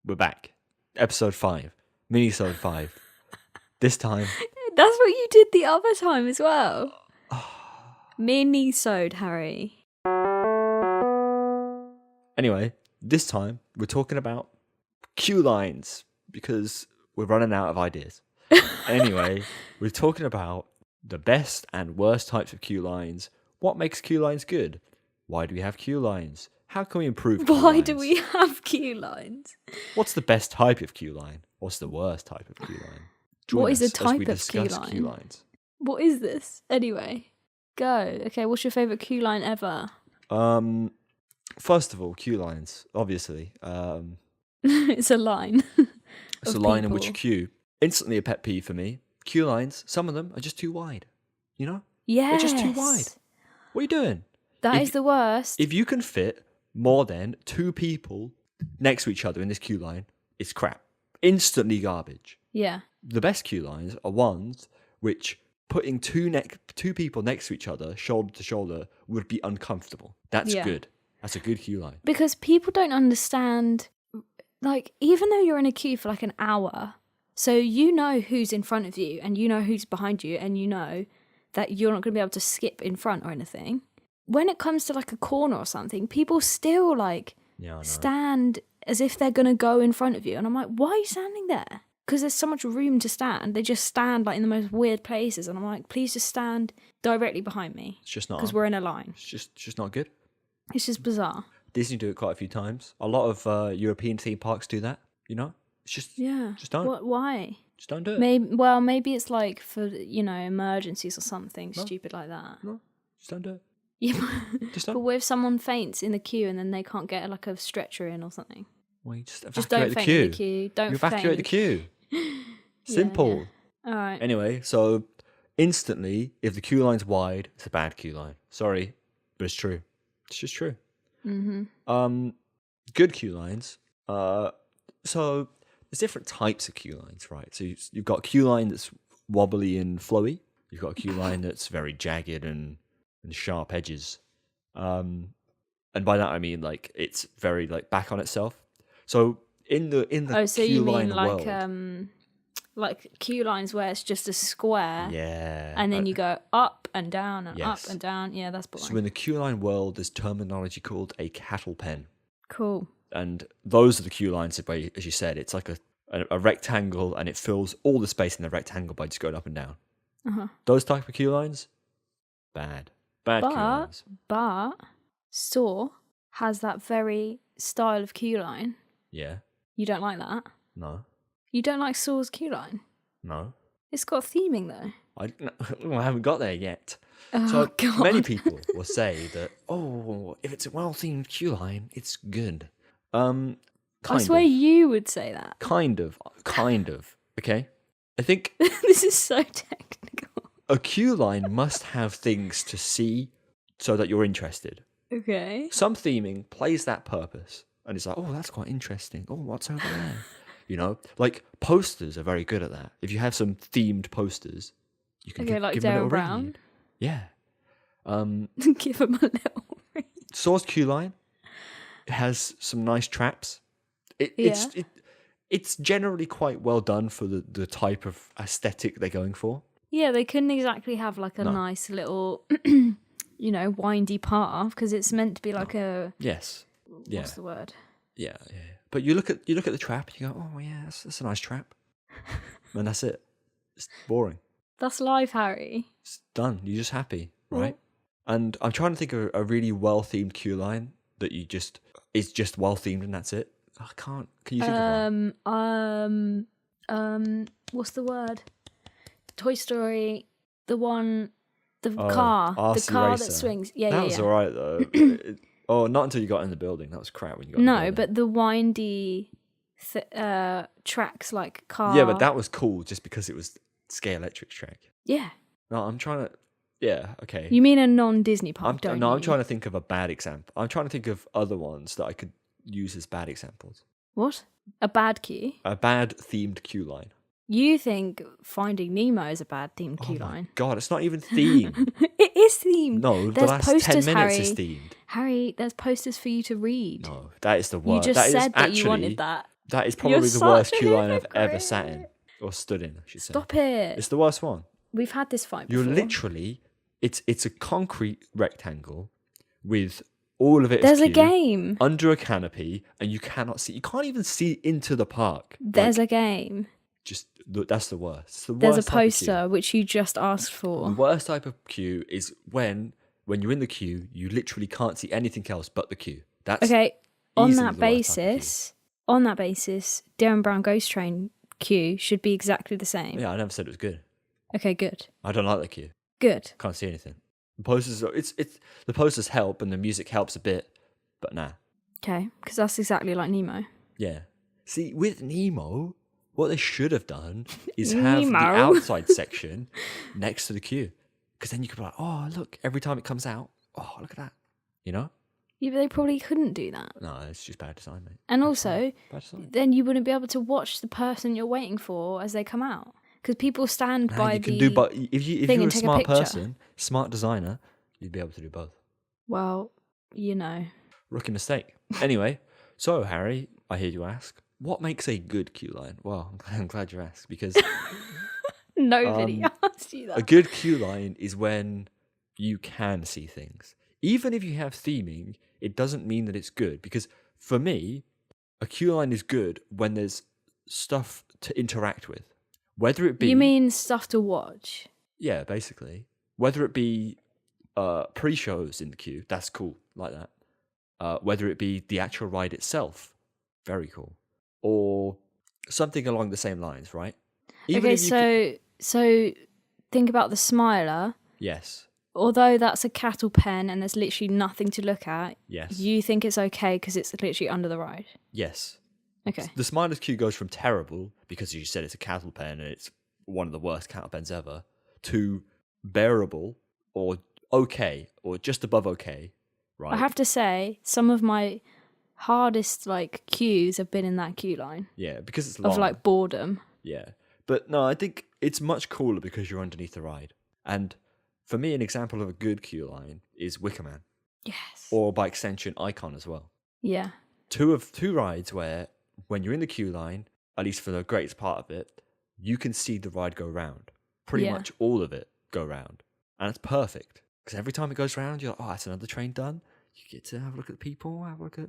We're back. Episode 5. Minisode 5. This time... That's what you did the other time as well. Minisode, Harry. Anyway, this time we're talking about queue lines because we're running out of ideas. Anyway, we're talking about the best and worst types of queue lines. What makes queue lines good? Why do we have queue lines? How can we improve queue Why lines? do we have queue lines? What's the best type of queue line? What's the worst type of queue line? Join What is us a type as we of queue discuss line? queue lines. What is this? Anyway, go. Okay, what's your favourite queue line ever? First of all, queue lines, obviously. It's a line. It's of a line in which you people. queue. Instantly a pet peeve for me. Queue lines, some of them are just too wide. You know? Yes. They're just too wide. What are you doing? That If- is the worst. If you can fit more than 2 people next to each other in this queue line, it's crap. Instantly garbage. Yeah. The best queue lines are ones which putting two people next to each other, shoulder to shoulder, would be uncomfortable. That's Yeah. good. That's a good queue line. Because people don't understand, like, even though you're in a queue for like an hour, so you know who's in front of you and you know who's behind you and you know that you're not going to be able to skip in front or anything. When it comes to like a corner or something, people still like Yeah, I know. stand as if they're going to go in front of you. And I'm like, why are you standing there? Because there's so much room to stand. They just stand like in the most weird places. And I'm like, please just stand directly behind me. It's just not. Because we're in a line. It's just not good. It's just bizarre. Disney do it quite a few times. A lot of European theme parks do that. You know, it's just Yeah. Just don't. Why? Just don't do it. Maybe it's like for, emergencies or something stupid like that. No, just don't do it. Yeah, Just but don't. what if someone faints in the queue and then they can't get like a stretcher in or something? Well, you just Just don't evacuate the faint queue. in the queue. Don't You faint. evacuate the queue. Yeah, Simple. yeah. All right. Anyway, so instantly, if the queue line's wide, it's a bad queue line. Sorry, but it's true. It's just true. Mm-hmm. Good queue lines. So there's different types of queue lines, right? So you've got a queue line that's wobbly and flowy. You've got a queue line that's very jagged and sharp edges. And by that I mean like it's very like back on itself. So in the So queue you line mean world, like queue lines where it's just a square, yeah, and then you go up and down and Yes. up and down. Yeah, that's boring. So in the queue line world, there's terminology called a cattle pen. Cool. And those are the queue lines, as you said, it's like a rectangle and it fills all the space in the rectangle by just going up and down. Uh-huh. Those type of queue lines, bad queue But lines. Saw has that very style of queue line. Yeah, You don't like that? no, You don't like Saw's queue line? no. It's got theming though. I haven't got there yet. Oh, So God. many people will say that, oh, if it's a well-themed queue line, it's good. Kind I swear of. you would say that. Kind of. Okay? I think This is so technical. a queue line must have things to see so that you're interested. Okay. Some theming plays that purpose. And it's like, oh, that's quite interesting. Oh, what's over there? You know? Like, posters are very good at that. If you have some themed posters, you can Okay, like give them a Darren little Brown. read. Yeah. Give him a little ring. Saw's queue line has some nice traps. It's generally quite well done for the type of aesthetic they're going for. Yeah, they couldn't exactly have like a No. nice little, windy path because it's meant to be like a. Yes. Yeah. What's the word? Yeah. But you look at the trap, and you go, oh yeah, that's a nice trap, and that's it. It's boring. That's life, Harry. It's done. You're just happy, right? And I'm trying to think of a really well themed queue line that is just well themed and that's it. I can't. Can you think of one? What's the word? Toy Story, the RC car Racer. that swings. Yeah, that was yeah. alright though. Not until you got in the building. That was crap when you got in the No, building. but the windy tracks like car. Yeah, but that was cool just because it was Scale Electric track. Yeah. No, I'm trying to. Yeah, okay. You mean a non-Disney park, I'm don't you? trying to think of a bad example. I'm trying to think of other ones that I could use as bad examples. What? A bad queue? A bad themed queue line. You think Finding Nemo is a bad themed queue Oh my line? God, it's not even themed. It is themed. No, the There's last 10 posters, minutes Harry. is themed. Harry, there's posters for you to read. No, that is the You worst. just That is said that actually, you wanted that. That is probably the such worst a queue line I've hypocrite. ever sat in or stood in, I should say. Stop it. It's the worst one. We've had this fight You're before. literally, it's a concrete rectangle with all of it There's as a queue, game. under a canopy, and you can't even see into the park. There's a game. That's the worst. It's the There's a worst type of queue. poster which you just asked The for. worst type of queue is when you're in the queue, you literally can't see anything else but the queue. That's Okay, on easily that the worst type of basis, Darren Brown Ghost Train queue should be exactly the same. queue. Yeah, I never said it was good. Okay, good. I don't like the queue. Good. Can't see anything. The posters, the posters help and the music helps a bit, but nah. Okay, because that's exactly like Nemo. Yeah. See, with Nemo, what they should have done is have the Nemo. outside section next to the queue. Because then you could be like, oh, look, every time it comes out, oh, look at that. You know? Yeah, but they probably couldn't do that. No, it's just bad design, mate. And also, Bad design. then you wouldn't be able to watch the person you're waiting for as they come out. Because people stand Nah, by you can the do, but if thing you're a and take a smart picture. person, smart designer, you'd be able to do both. Well, you know. Rookie mistake. Anyway, so Harry, I hear you ask, what makes a good queue line? Well, I'm glad you asked because Nobody asked you a that. good queue line is when you can see things. Even if you have theming, it doesn't mean that it's good because for me, a queue line is good when there's stuff to interact with. Whether it be You mean stuff to watch? yeah, basically. Whether it be pre-shows in the queue, that's cool, like that. Whether it be the actual ride itself, very cool. Or something along the same lines, right? Even Okay, if you so think about the Smiler. yes, Although that's a cattle pen and there's literally nothing to look at, yes, you think it's okay because it's literally under the ride. yes. Okay. The Smiler's queue goes from terrible, because you said it's a cattle pen and it's one of the worst cattle pens ever, to bearable or okay, or just above okay, right? I have to say, some of my hardest queues have been in that queue line yeah, because it's long. of boredom. Yeah. But no, I think it's much cooler because you're underneath the ride. And for me, an example of a good queue line is Wicker Man, Yes. or by extension, Icon as well. Yeah. Two rides where, when you're in the queue line, at least for the greatest part of it, you can see the ride go round. Pretty Yeah. much all of it go round. And it's perfect. Because every time it goes round, you're like, oh, that's another train done. You get to have a look at the people, have a look at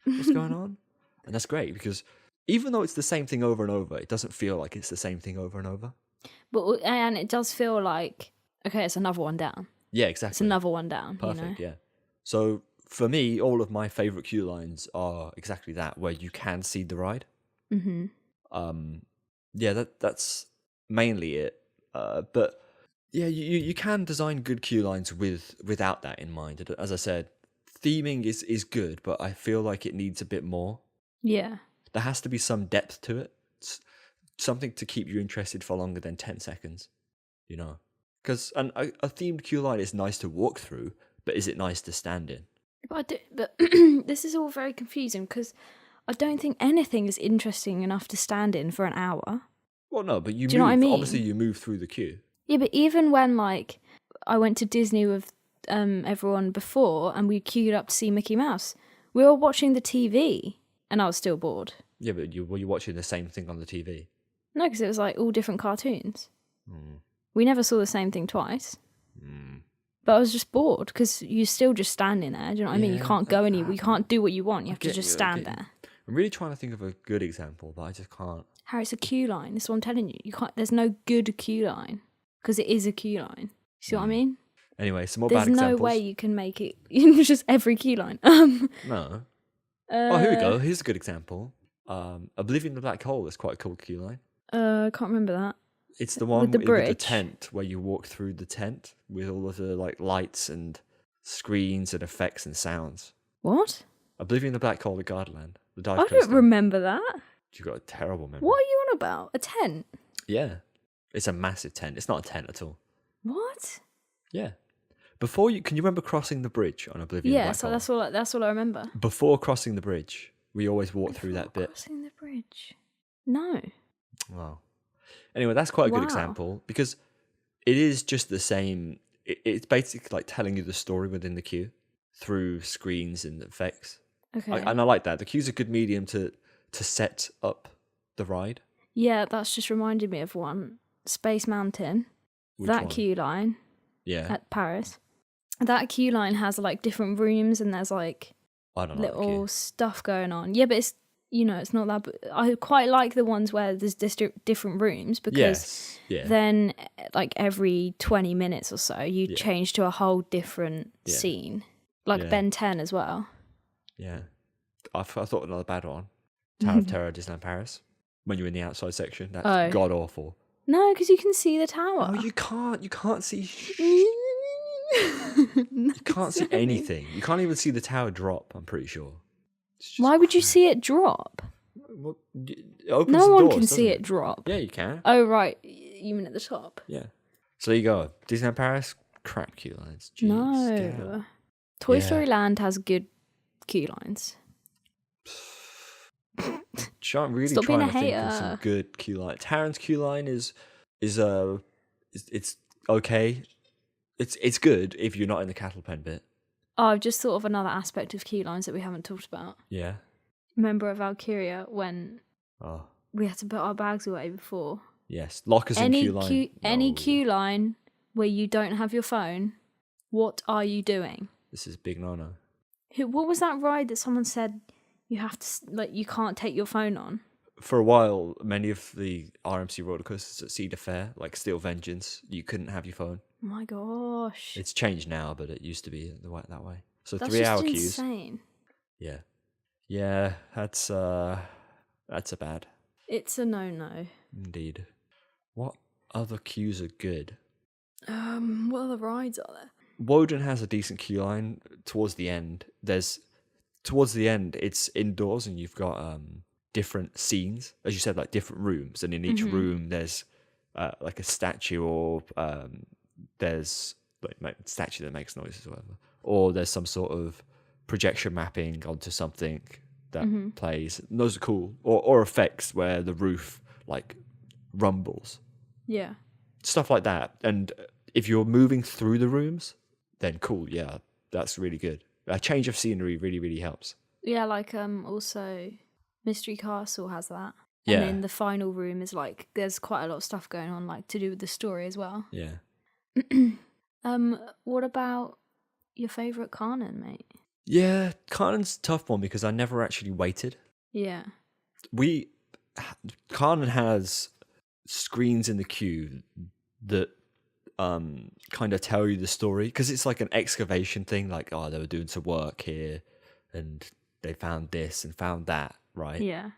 what's going on. And that's great because even though it's the same thing over and over, it doesn't feel like it's the same thing over and over. And it does feel like, okay, it's another one down. Yeah, It's exactly. another one down. Perfect, You know? yeah. So for me, all of my favourite queue lines are exactly that, where you can see the ride. Mm-hmm. Yeah, that's mainly it. But yeah, you can design good queue lines without that in mind. As I said, theming is good, but I feel like it needs a bit more. Yeah. There has to be some depth to it. Something to keep you interested for longer than 10 seconds, you know? Because a themed queue line is nice to walk through, but is it nice to stand in? But this is all very confusing because I don't think anything is interesting enough to stand in for an hour. Well, no, but Do you know what I mean? Obviously, you move through the queue. Yeah, but even when I went to Disney with everyone before and we queued up to see Mickey Mouse, we were watching the TV and I was still bored. Yeah, but were you watching the same thing on the TV? No, because it was all different cartoons. Mm. We never saw the same thing twice. Mm. But I was just bored because you're still just standing there. Do you know what I mean? You Yeah, can't go anywhere. You can't do what you want. You have to get just you, I stand get you. there. I'm really trying to think of a good example, but I just can't. Harry, it's a queue line. That's what I'm telling you. You can't. There's no good queue line because it is a queue line. See what I mean? Anyway, some more There's bad no examples. way you can make it just every queue line. No. Oh, here we go. Here's a good example. Oblivion the Black Hole is quite a cool queue line. I can't remember that. It's the one the with the bridge? tent where you walk through the tent with all of the lights and screens and effects and sounds. What? Oblivion the Black Hole at Gardaland. The dive I coaster. don't remember that. You've got a terrible memory. What are you on about? A tent? Yeah. It's a massive tent. It's not a tent at all. What? Yeah. Can you remember crossing the bridge on Oblivion Yeah, Black so Hole? that's all I remember. Before crossing the bridge, we always walked through that bit. Crossing the bridge. No. Wow. Anyway, that's quite a good Wow. example because it is just the same. It's basically like telling you the story within the queue through screens and effects. Okay. And I like that. The queue's a good medium to to set up the ride. Yeah, that's just reminded me of one. Space Mountain. Which That one? queue line Yeah. at Paris. That queue line has like different rooms and there's like I don't know. little stuff going on. Yeah, but it's it's not that. But I quite like the ones where there's different rooms because Yes. Yeah. then like every 20 minutes or so you change to a whole different scene. Like Ben 10 as well. Yeah. I thought another bad one. Tower of Terror, Disneyland Paris. When you're in the outside section, that's god awful. No, because you can see the tower. Oh, you can't. You can't see. You can't see anything. You can't even see the tower drop. I'm pretty sure. Why would you see it drop? Well, it opens No the one doors, can see doesn't it drop. Yeah, you can. Oh right, you mean at the top? Yeah. So there you go. Disneyland Paris, crap queue lines. Jeez, get out. No. Toy Story Land has good queue lines. I'm really Stop trying being to a think of some hater. good queue line. Taryn's queue line is it's okay. It's good if you're not in the cattle pen bit. Oh, I've just thought of another aspect of queue lines that we haven't talked about. Yeah. Remember at Valkyria when Oh. we had to put our bags away before? Yes. Lockers in queue line. Any No. queue line where you don't have your phone, what are you doing? This is a big no-no. What was that ride that someone said you have to you can't take your phone on? For a while, many of the RMC roller coasters at Cedar Fair, like Steel Vengeance, you couldn't have your phone. Oh my gosh. It's changed now, but it used to be that way. So That's 3-hour just queues. insane. Yeah. Yeah, that's a bad. It's a no-no. Indeed. What other queues are good? What other rides are there? Woden has a decent queue line towards the end. Towards the end, it's indoors and you've got different scenes, as you said, like different rooms, and in each room there's like a statue or there's like a statue that makes noises or whatever, or there's some sort of projection mapping onto something that plays. And those are cool, or effects where the roof like rumbles. Yeah. Stuff like that. And if you're moving through the rooms, then cool, yeah, that's really good. A change of scenery really, really helps. Yeah, like also Mystery Castle has that. Yeah. And then the final room is like there's quite a lot of stuff going on, like to do with the story as well. Yeah. What about your favourite Kanon, mate? Yeah, Kanan's a tough one because I never actually waited. Yeah. Kanan has screens in the queue that kind of tell you the story, because it's like an excavation thing, like, oh, they were doing some work here and they found this and found that, right? Yeah.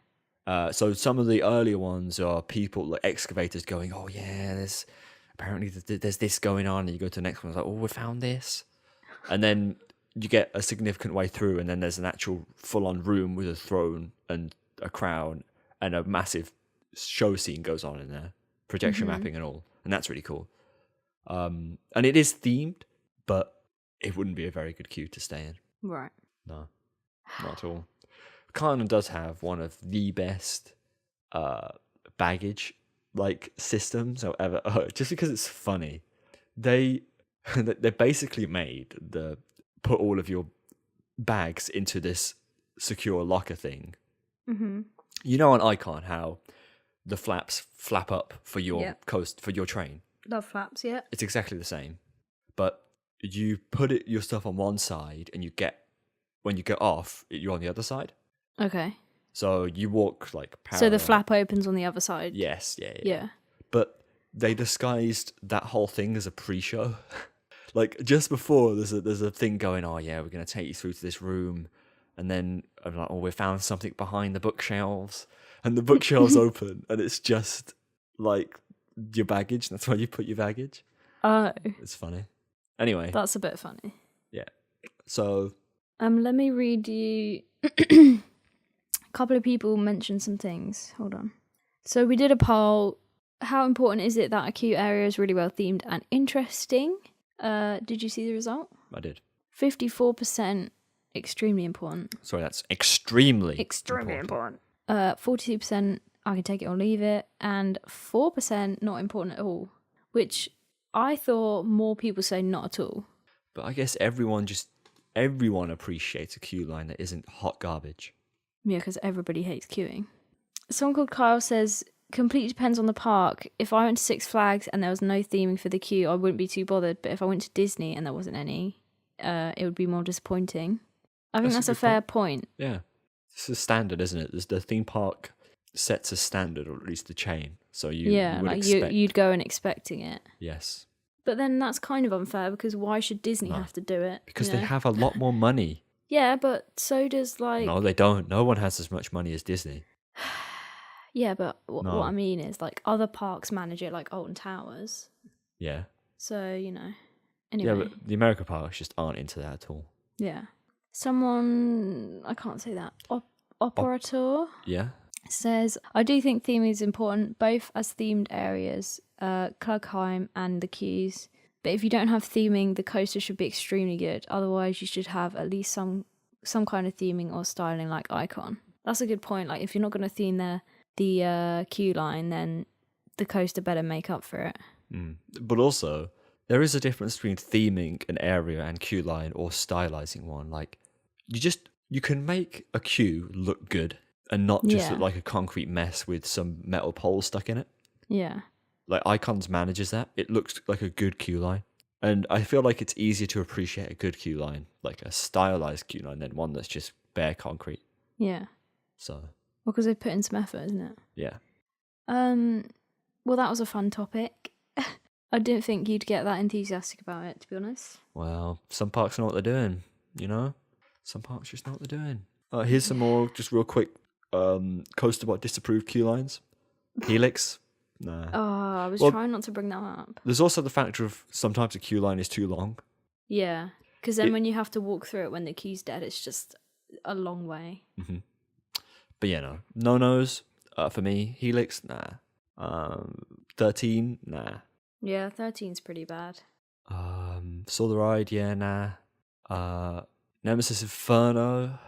So some of the earlier ones are people, like excavators, going, oh yeah, there's this going on, and you go to the next one, it's like, oh, we found this, and then you get a significant way through, and then there's an actual full-on room with a throne and a crown and a massive show scene goes on in there, projection mapping and all, and that's really cool. And it is themed, but it wouldn't be a very good queue to stay in. Right. No, not at all. Kanan does have one of the best baggage like systems ever. Just because it's funny, they basically made put all of your bags into this secure locker thing. Mm-hmm. You know on Icon how the flaps flap up for your coast for your train. Love flaps, yeah. It's exactly the same, but you put your stuff on one side, and when you get off, you're on the other side. Okay. So you walk like parallel. So the flap opens on the other side. Yes, yeah. Yeah. But they disguised that whole thing as a pre-show. Like just before, there's a thing going. Oh yeah, we're gonna take you through to this room, and then I'm like, oh, we found something behind the bookshelves, and the bookshelves open, and it's just like your baggage. That's where you put your baggage. Oh. It's funny. Anyway. That's a bit funny. Yeah. So. Let me read you. A couple of people mentioned some things. Hold on. So we did a poll. How important is it that a queue area is really well themed and interesting? Did you see the result? I did. 54% extremely important. Sorry, that's extremely important. 42% I can take it or leave it, and 4% not important at all, which I thought more people say not at all. But I guess everyone appreciates a queue line that isn't hot garbage. Yeah, because everybody hates queuing. Someone called Kyle says, completely depends on the park. If I went to Six Flags and there was no theming for the queue, I wouldn't be too bothered. But if I went to Disney and there wasn't any, it would be more disappointing. I think that's a fair point. Yeah. This is standard, isn't it? The theme park sets a standard, or at least the chain. So you would expect... you'd go in expecting it. Yes. But then that's kind of unfair, because why should Disney have to do it? Because they have a lot more money. Yeah, but so does No, they don't. No one has as much money as Disney. Yeah, but what I mean is, like, other parks manage it, like Alton Towers. Yeah. So, anyway. Yeah, but the American parks just aren't into that at all. Yeah. Someone, I can't say that, Operator yeah, says, I do think theming is important, both as themed areas, Klugheim and the queues. But if you don't have theming, the coaster should be extremely good. Otherwise, you should have at least some kind of theming or styling like Icon. That's a good point. Like, if you're not going to theme the queue line, then the coaster better make up for it. But also, there is a difference between theming an area and queue line or stylizing one. Like, you can make a queue look good and not just look like a concrete mess with some metal poles stuck in it. Yeah. Like, Icons manages that. It looks like a good queue line. And I feel like it's easier to appreciate a good queue line, like a stylized queue line, than one that's just bare concrete. Yeah. So. Well, because they put in some effort, isn't it? Yeah. Well, that was a fun topic. I didn't think you'd get that enthusiastic about it, to be honest. Well, some parks know what they're doing, Some parks just know what they're doing. Here's some more, just real quick, Coaster Bot disapproved queue lines. Helix. Nah. Oh, I was trying not to bring that up. There's also the factor of sometimes a queue line is too long. Yeah, because then when you have to walk through it when the queue's dead, it's just a long way. Mm-hmm. But yeah, no-nos for me. Helix, nah. 13, nah. Yeah, 13's pretty bad. Saw the Ride, yeah, nah. Nemesis Inferno,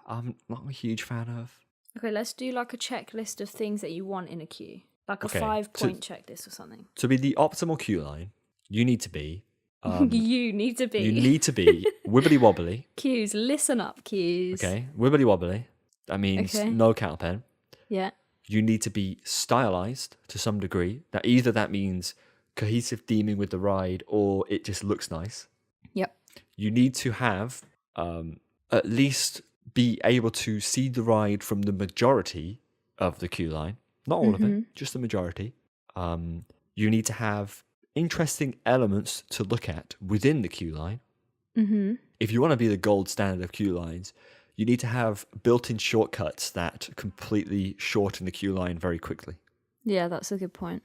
I'm not a huge fan of. Okay, let's do like a checklist of things that you want in a queue. Like a 5-point checklist or something. To be the optimal queue line, you need to be... You need to be wibbly wobbly. Queues, listen up, queues. Okay, wibbly wobbly. That means no counter pen. Yeah. You need to be stylized to some degree. Either that means cohesive theming with the ride, or it just looks nice. Yep. You need to have at least be able to see the ride from the majority of the queue line. Not all of it, just the majority. You need to have interesting elements to look at within the queue line. Mm-hmm. If you want to be the gold standard of queue lines, you need to have built-in shortcuts that completely shorten the queue line very quickly. Yeah, that's a good point.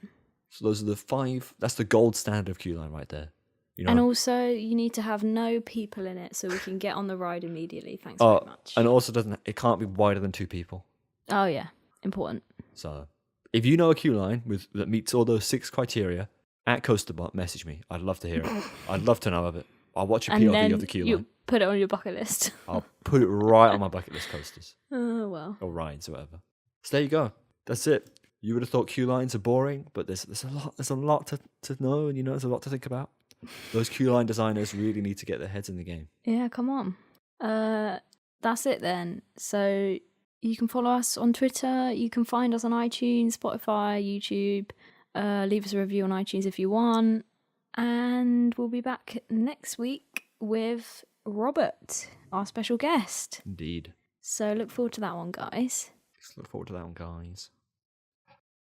So those are the 5. That's the gold standard of queue line right there. And also, you need to have no people in it so we can get on the ride immediately. Thanks very much. And also, it can't be wider than 2 people. Oh yeah, important. So, if you know a queue line that meets all those 6 criteria, at CoasterBot, message me. I'd love to hear it. I'd love to know of it. I'll watch a POV of the queue line. You put it on your bucket list. I'll put it right on my bucket list coasters. Oh, well. Or rides or whatever. So there you go. That's it. You would have thought queue lines are boring, but there's a lot to know, and there's a lot to think about. Those queue line designers really need to get their heads in the game. Yeah, come on. That's it then. So you can follow us on Twitter. You can find us on iTunes, Spotify, YouTube. Leave us a review on iTunes if you want. And we'll be back next week with Robert, our special guest. Indeed. So look forward to that one, guys. Look forward to that one, guys.